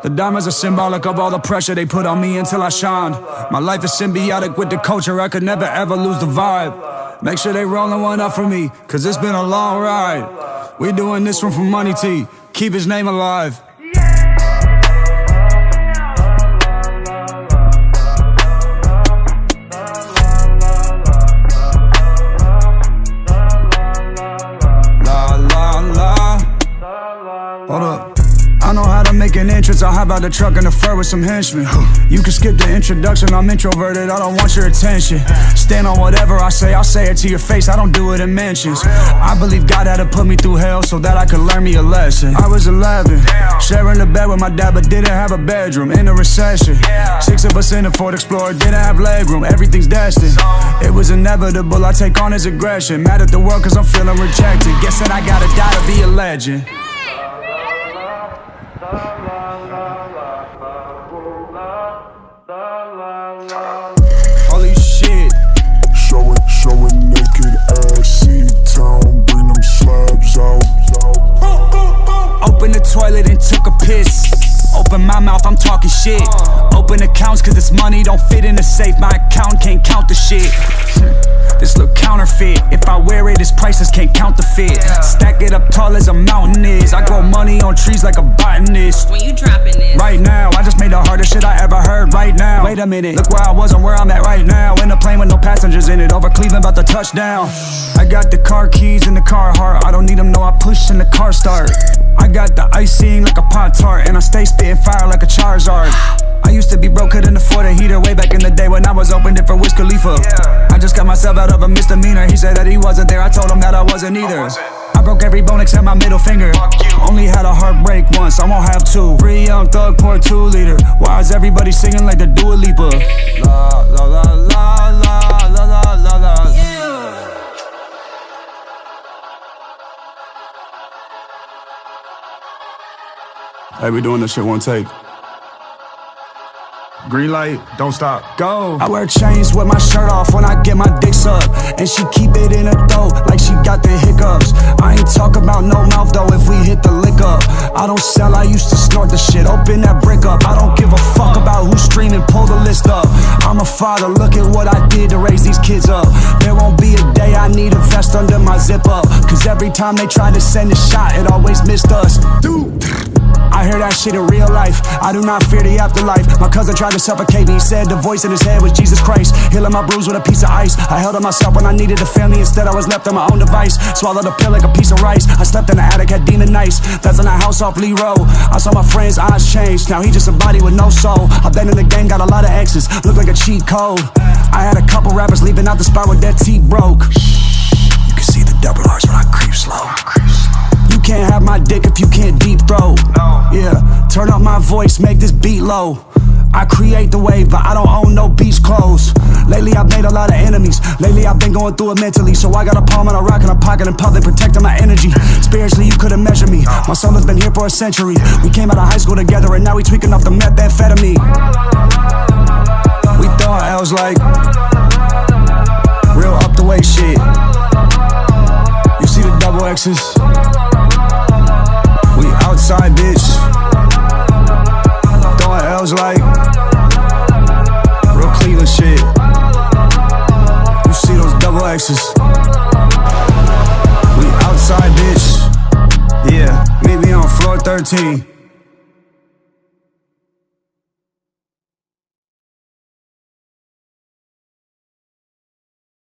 The diamonds are symbolic of all the pressure they put on me until I shine. My life is symbiotic with the culture, I could never ever lose the vibe. Make sure they rollin' one up for me, cause it's been a long ride. We doing this one for Money T, keep his name alive. Hold up. I know how to make an entrance, I'll hop out the truck in the fur with some henchmen. You can skip the introduction, I'm introverted, I don't want your attention. Stand on whatever I say, I'll say it to your face, I don't do it in mentions. I believe God had to put me through hell so that I could learn me a lesson. I was 11, sharing a bed with my dad but didn't have a bedroom. In a recession, 6 of us in a Ford Explorer, didn't have legroom. Everything's destined, it was inevitable, I take on his aggression. Mad at the world cause I'm feeling rejected. Guess that I gotta die to be a legend. Holy shit. Showing naked ass, C-Town, bring them slabs out. Open the toilet and took a piss. Open my mouth, I'm talking shit. Open accounts cause this money don't fit in the safe. My account can't count the shit. This look counterfeit. If I wear it, it's priceless, can't count the fit. Stack it up tall as a mountain is. I grow money on trees like a botanist. When you dropping this? Right now, I just made the hardest shit I ever heard right now. Wait a minute, look where I was and where I'm at right now. In a plane with no passengers in it, over Cleveland about to touchdown. I got the car keys in the car heart. I don't need them, no, I push and the car start. I got the icing like a Pop-Tart, and I stay spitting fire like a Charizard. I used to be broke, couldn't afford a heater way back in the day when I was opened it for Wiz Khalifa. I just got myself out of a misdemeanor. He said that he wasn't there, I told him that I wasn't either. I broke every bone except my middle finger. Only had a heartbreak once, I won't have two. Free young thug, pour 2 liter. Why is everybody singing like the Dua Lipa? La la la la la la la la la. Hey, we doing this shit one take. Green light, don't stop, go. I wear chains with my shirt off when I get my dick sucked, and she keep it in her throat like she got the hiccups. I ain't talk about no mouth though if we hit the lick up. I don't sell, I used to snort the shit, open that brick up. I don't give a fuck about who's streaming, pull the list up. I'm a father, look at what I did to raise these kids up. There won't be a day I need a vest under my zip up, cause every time they try to send a shot, it always missed us. Dude, I hear that shit in real life, I do not fear the afterlife. My cousin tried to suffocate me, he said the voice in his head was Jesus Christ. Healing my bruise with a piece of ice, I held on myself when I needed a family. Instead I was left on my own device, swallowed a pill like a piece of rice. I slept in the attic, had demon nights, that's in the house off Lee Road. I saw my friend's eyes change, now he just a body with no soul. I've been in the game, got a lot of exes, look like a cheat code. I had a couple rappers leaving out the spot with their teeth broke. You can see the double R's when I creep slow. You can't have my dick if you can't deep throat. Yeah, turn up my voice, make this beat low. I create the wave, but I don't own no beach clothes. Lately I've made a lot of enemies. Lately I've been going through it mentally. So I got a palm and a rock in a pocket in public, protecting my energy. Spiritually you couldn't measure me. My soul has been here for a century. We came out of high school together and now we tweaking off the methamphetamine. We throwing L's like real up the way shit. You see the double X's? We outside, bitch. Throwing L's like real Cleveland shit. You see those double X's? We outside, bitch. Yeah, meet me on floor 13.